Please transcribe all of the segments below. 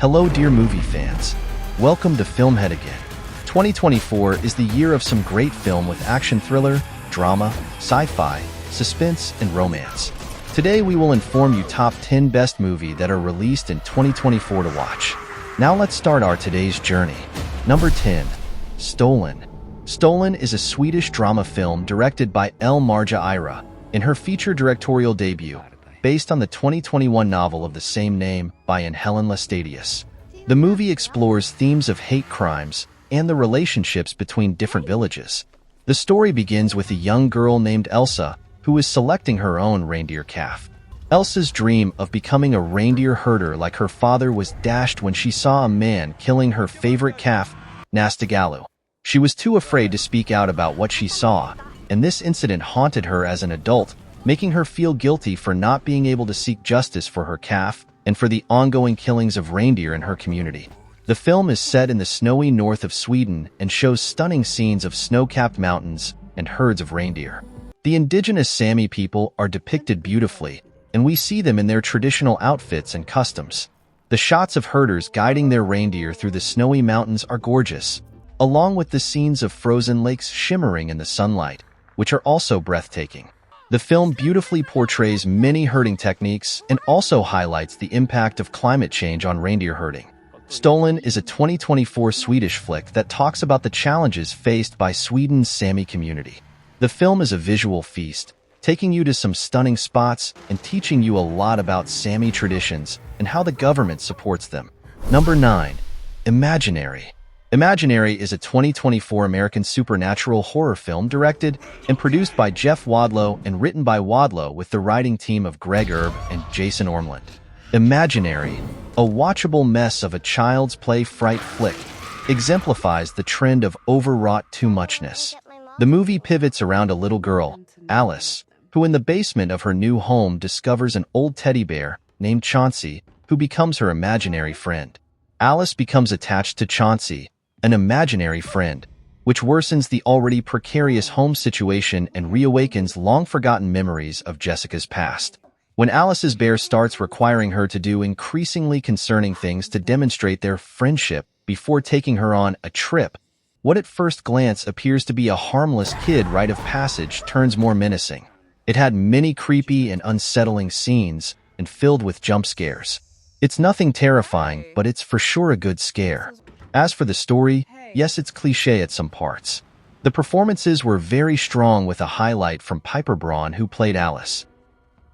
Hello dear movie fans. Welcome to FilmHead again. 2024 is the year of some great film with action thriller, drama, sci-fi, suspense, and romance. Today we will inform you top 10 best movies that are released in 2024 to watch. Now let's start our today's journey. Number 10. Stolen. Stolen is a Swedish drama film directed by Marja Ira in her feature directorial debut, based on the 2021 novel of the same name by Helen Lestadius. The movie explores themes of hate crimes and the relationships between different villages. The story begins with a young girl named Elsa who is selecting her own reindeer calf. Elsa's dream of becoming a reindeer herder like her father was dashed when she saw a man killing her favorite calf, Nastagalu. She was too afraid to speak out about what she saw, and this incident haunted her as an adult, making her feel guilty for not being able to seek justice for her calf and for the ongoing killings of reindeer in her community. The film is set in the snowy north of Sweden and shows stunning scenes of snow-capped mountains and herds of reindeer. The indigenous Sami people are depicted beautifully, and we see them in their traditional outfits and customs. The shots of herders guiding their reindeer through the snowy mountains are gorgeous, along with the scenes of frozen lakes shimmering in the sunlight, which are also breathtaking. The film beautifully portrays many herding techniques and also highlights the impact of climate change on reindeer herding. Stolen is a 2024 Swedish flick that talks about the challenges faced by Sweden's Sami community. The film is a visual feast, taking you to some stunning spots and teaching you a lot about Sami traditions and how the government supports them. Number 9. Imaginary. Imaginary is a 2024 American supernatural horror film directed and produced by Jeff Wadlow and written by Wadlow with the writing team of Greg Erb and Jason Ormland. Imaginary, a watchable mess of a child's play fright flick, exemplifies the trend of overwrought too-muchness. The movie pivots around a little girl, Alice, who in the basement of her new home discovers an old teddy bear named Chauncey, who becomes her imaginary friend. Alice becomes attached to Chauncey, an imaginary friend, which worsens the already precarious home situation and reawakens long-forgotten memories of Jessica's past. When Alice's bear starts requiring her to do increasingly concerning things to demonstrate their friendship before taking her on a trip, what at first glance appears to be a harmless kid rite of passage turns more menacing. It had many creepy and unsettling scenes and filled with jump scares. It's nothing terrifying, but it's for sure a good scare. As for the story, yes, it's cliché at some parts. The performances were very strong with a highlight from Piper Braun, who played Alice.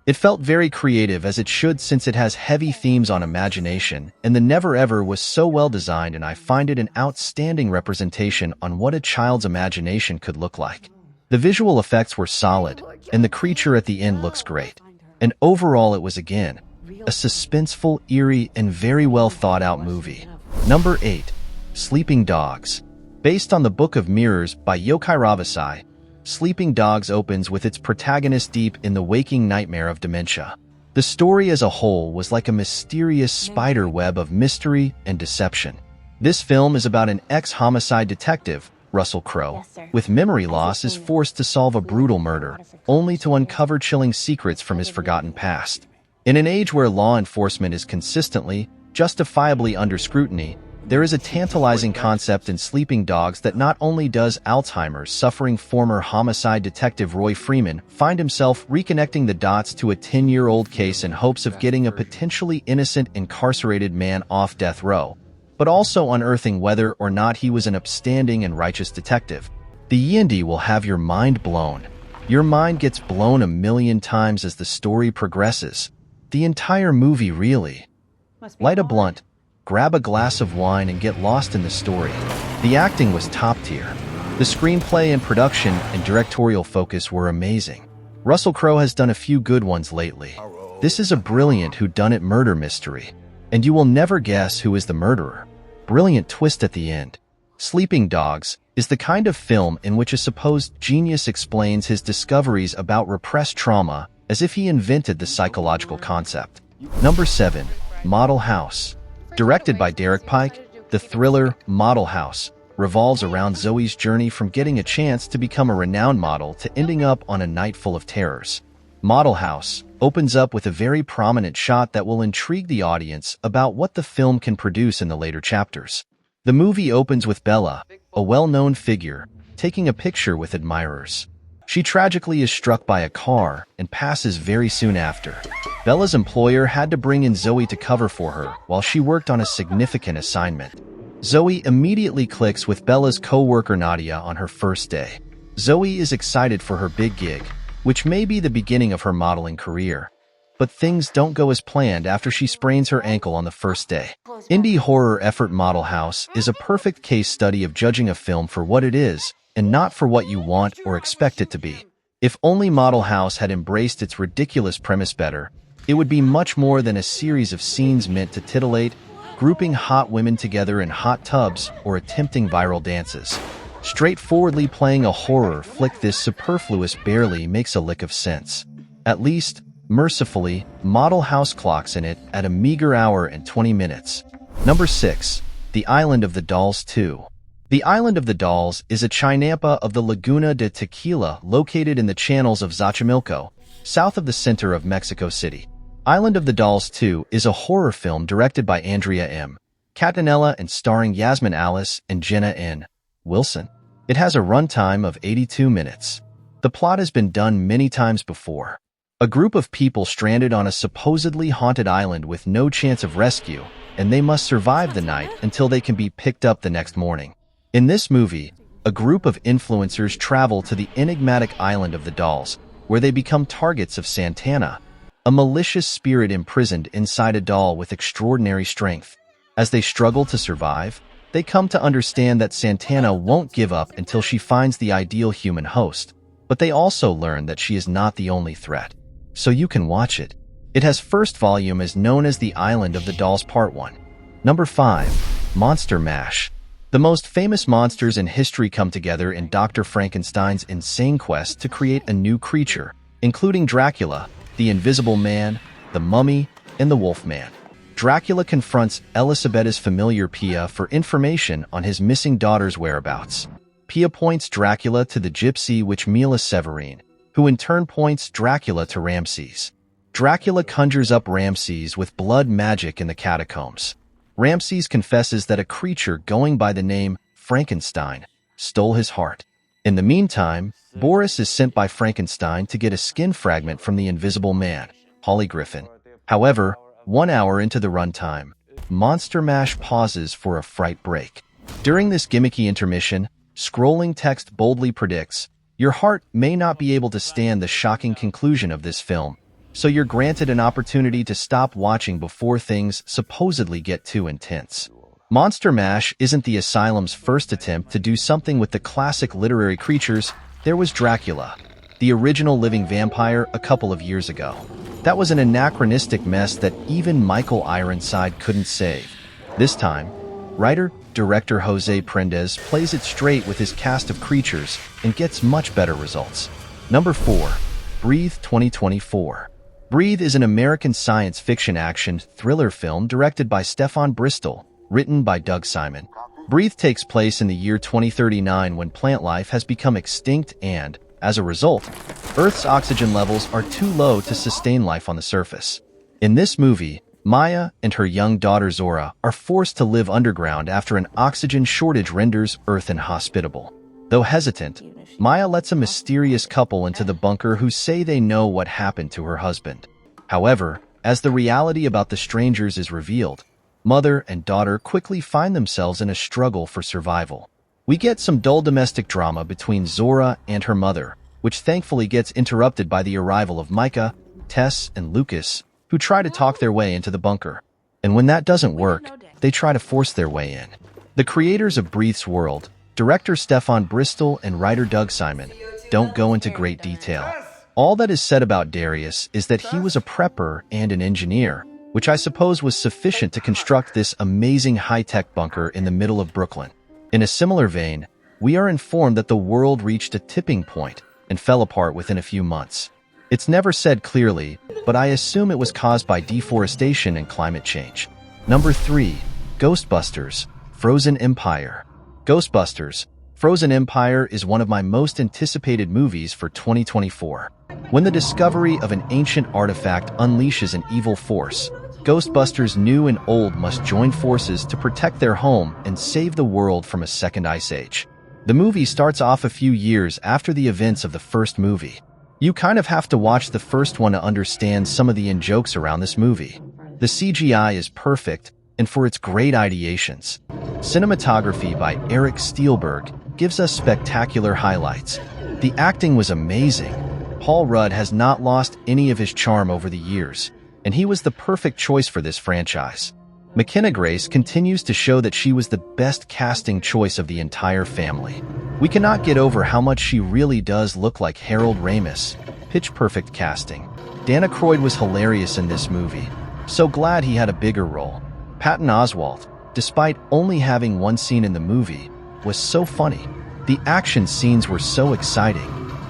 It felt very creative, as it should, since it has heavy themes on imagination, and the Never Ever was so well designed, and I find it an outstanding representation on what a child's imagination could look like. The visual effects were solid, and the creature at the end looks great. And overall it was again a suspenseful, eerie, and very well thought out movie. Number 8. Sleeping Dogs. Based on the Book of Mirrors by Yokai Ravasai, Sleeping Dogs opens with its protagonist deep in the waking nightmare of dementia. The story as a whole was like a mysterious spider web of mystery and deception. This film is about an ex-homicide detective, Russell Crowe, with memory loss, is forced to solve a brutal murder, only to uncover chilling secrets from his forgotten past. In an age where law enforcement is consistently, justifiably under scrutiny, there is a tantalizing concept in Sleeping Dogs that not only does Alzheimer's suffering former homicide detective Roy Freeman find himself reconnecting the dots to a 10-year-old case in hopes of getting a potentially innocent incarcerated man off death row, but also unearthing whether or not he was an upstanding and righteous detective. The Yindi will have your mind blown. Your mind gets blown a million times as the story progresses. The entire movie, really. Light a blunt, grab a glass of wine, and get lost in the story. The acting was top tier. The screenplay and production and directorial focus were amazing. Russell Crowe has done a few good ones lately. This is a brilliant whodunit murder mystery, and you will never guess who is the murderer. Brilliant twist at the end. Sleeping Dogs is the kind of film in which a supposed genius explains his discoveries about repressed trauma as if he invented the psychological concept. Number 7. Model House. Directed by Derek Pike, the thriller Model House revolves around Zoe's journey from getting a chance to become a renowned model to ending up on a night full of terrors. Model House opens up with a very prominent shot that will intrigue the audience about what the film can produce in the later chapters. The movie opens with Bella, a well-known figure, taking a picture with admirers. She tragically is struck by a car and passes very soon after. Bella's employer had to bring in Zoe to cover for her while she worked on a significant assignment. Zoe immediately clicks with Bella's co-worker Nadia on her first day. Zoe is excited for her big gig, which may be the beginning of her modeling career. But things don't go as planned after she sprains her ankle on the first day. Indie horror effort Model House is a perfect case study of judging a film for what it is and not for what you want or expect it to be. If only Model House had embraced its ridiculous premise better, it would be much more than a series of scenes meant to titillate, grouping hot women together in hot tubs or attempting viral dances. Straightforwardly playing a horror flick, this superfluous barely makes a lick of sense. At least, mercifully, Model House clocks in it at a meager hour and 20 minutes. Number 6. The Island of the Dolls 2. The Island of the Dolls is a chinampa of the Laguna de Tequila located in the channels of Xochimilco, south of the center of Mexico City. Island of the Dolls 2 is a horror film directed by Andrea M. Catanella and starring Yasmin Alice and Jenna N. Wilson. It has a runtime of 82 minutes. The plot has been done many times before. A group of people stranded on a supposedly haunted island with no chance of rescue, and they must survive the night until they can be picked up the next morning. In this movie, a group of influencers travel to the enigmatic Island of the Dolls, where they become targets of Santana, a malicious spirit imprisoned inside a doll with extraordinary strength. As they struggle to survive, they come to understand that Santana won't give up until she finds the ideal human host, but they also learn that she is not the only threat. So you can watch it. It has first volume is known as The Island of the Dolls Part 1. Number 5. Monster Mash. The most famous monsters in history come together in Dr. Frankenstein's insane quest to create a new creature, including Dracula, the Invisible Man, the Mummy, and the Wolfman. Dracula confronts Elisabeta's familiar Pia for information on his missing daughter's whereabouts. Pia points Dracula to the gypsy witch Mila Severine, who in turn points Dracula to Ramses. Dracula conjures up Ramses with blood magic in the catacombs. Ramses confesses that a creature going by the name Frankenstein stole his heart. In the meantime, Boris is sent by Frankenstein to get a skin fragment from the Invisible Man, Holly Griffin. However, 1 hour into the runtime, Monster Mash pauses for a fright break. During this gimmicky intermission, scrolling text boldly predicts, "Your heart may not be able to stand the shocking conclusion of this film, so you're granted an opportunity to stop watching before things supposedly get too intense." Monster Mash isn't the asylum's first attempt to do something with the classic literary creatures. There was Dracula, the original living vampire, a couple of years ago. That was an anachronistic mess that even Michael Ironside couldn't save. This time, writer-director Jose Prendez plays it straight with his cast of creatures and gets much better results. Number 4. Breathe 2024. Breathe is an American science fiction action thriller film directed by Stefan Bristol, written by Doug Simon. Breathe takes place in the year 2039 when plant life has become extinct and, as a result, Earth's oxygen levels are too low to sustain life on the surface. In this movie, Maya and her young daughter Zora are forced to live underground after an oxygen shortage renders Earth inhospitable. Though hesitant, Maya lets a mysterious couple into the bunker who say they know what happened to her husband. However, as the reality about the strangers is revealed, mother and daughter quickly find themselves in a struggle for survival. We get some dull domestic drama between Zora and her mother, which thankfully gets interrupted by the arrival of Micah, Tess, and Lucas, who try to talk their way into the bunker. And when that doesn't work, they try to force their way in. The creators of Breathe's world, director Stefan Bristol and writer Doug Simon, don't go into great detail. All that is said about Darius is that he was a prepper and an engineer, which I suppose was sufficient to construct this amazing high-tech bunker in the middle of Brooklyn. In a similar vein, we are informed that the world reached a tipping point and fell apart within a few months. It's never said clearly, but I assume it was caused by deforestation and climate change. Number 3. Ghostbusters, Frozen Empire. Ghostbusters, Frozen Empire is one of my most anticipated movies for 2024. When the discovery of an ancient artifact unleashes an evil force, Ghostbusters new and old must join forces to protect their home and save the world from a second ice age. The movie starts off a few years after the events of the first movie. You kind of have to watch the first one to understand some of the in-jokes around this movie. The CGI is perfect, and for its great ideations. Cinematography by Eric Steelberg gives us spectacular highlights. The acting was amazing. Paul Rudd has not lost any of his charm over the years, and he was the perfect choice for this franchise. McKenna Grace continues to show that she was the best casting choice of the entire family. We cannot get over how much she really does look like Harold Ramis. Pitch perfect casting. Dan Aykroyd was hilarious in this movie. So glad he had a bigger role. Patton Oswalt, despite only having one scene in the movie, was so funny. The action scenes were so exciting.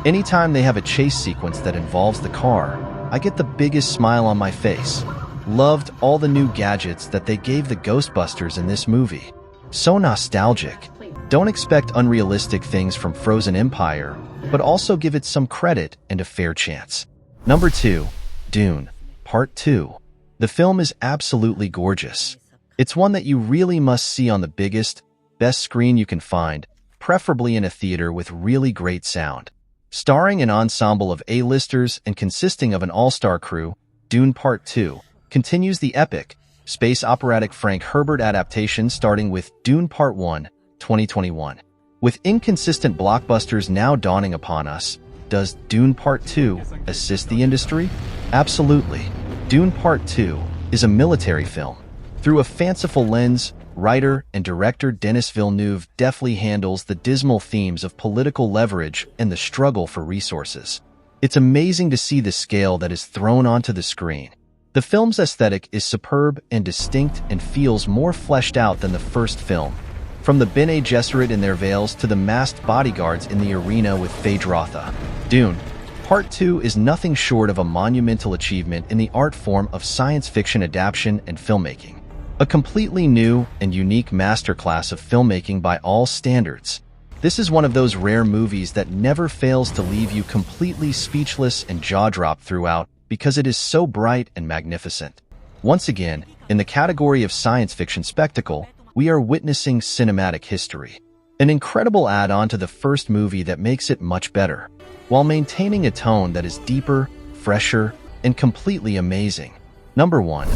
Anytime they have a chase sequence that involves the car, I get the biggest smile on my face. Loved all the new gadgets that they gave the Ghostbusters in this movie. So nostalgic. Don't expect unrealistic things from Frozen Empire, but also give it some credit and a fair chance. Number 2. Dune, Part 2. The film is absolutely gorgeous. It's one that you really must see on the biggest, best screen you can find, preferably in a theater with really great sound. Starring an ensemble of A-listers and consisting of an all-star crew, Dune Part 2 continues the epic, space operatic Frank Herbert adaptation starting with Dune Part 1, 2021. With inconsistent blockbusters now dawning upon us, does Dune Part 2 assist the industry? Absolutely. Dune Part 2 is a military film. Through a fanciful lens, writer and director Denis Villeneuve deftly handles the dismal themes of political leverage and the struggle for resources. It's amazing to see the scale that is thrown onto the screen. The film's aesthetic is superb and distinct and feels more fleshed out than the first film. From the Bene Gesserit in their veils to the masked bodyguards in the arena with Phaedra. Dune Part 2 is nothing short of a monumental achievement in the art form of science fiction adaptation and filmmaking. A completely new and unique masterclass of filmmaking by all standards. This is one of those rare movies that never fails to leave you completely speechless and jaw-dropped throughout because it is so bright and magnificent. Once again, in the category of science fiction spectacle, we are witnessing cinematic history. An incredible add-on to the first movie that makes it much better, while maintaining a tone that is deeper, fresher, and completely amazing. Number 1.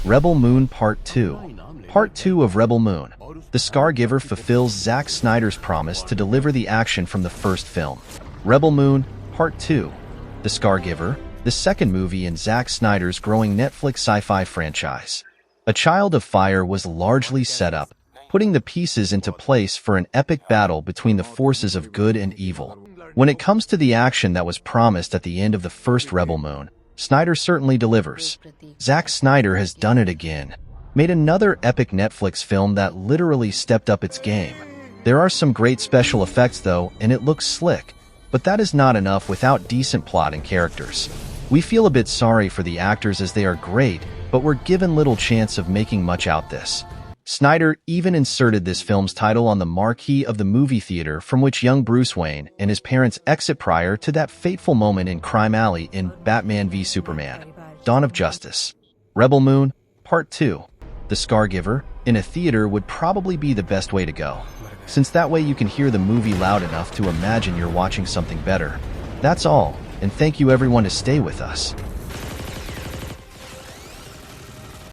Rebel Moon Part 2. Part 2 of Rebel Moon. The Scargiver fulfills Zack Snyder's promise to deliver the action from the first film. Rebel Moon Part 2. The Scargiver, the second movie in Zack Snyder's growing Netflix sci-fi franchise. A Child of Fire was largely set up, putting the pieces into place for an epic battle between the forces of good and evil. When it comes to the action that was promised at the end of the first Rebel Moon, Snyder certainly delivers. Zack Snyder has done it again. Made another epic Netflix film that literally stepped up its game. There are some great special effects though, and it looks slick. But that is not enough without decent plot and characters. We feel a bit sorry for the actors as they are great, but we're given little chance of making much out this. Snyder even inserted this film's title on the marquee of the movie theater from which young Bruce Wayne and his parents exit prior to that fateful moment in Crime Alley in Batman v Superman: Dawn of Justice. Rebel Moon Part 2. The Scargiver in a theater would probably be the best way to go, since that way you can hear the movie loud enough to imagine you're watching something better. That's all, and thank you everyone to stay with us.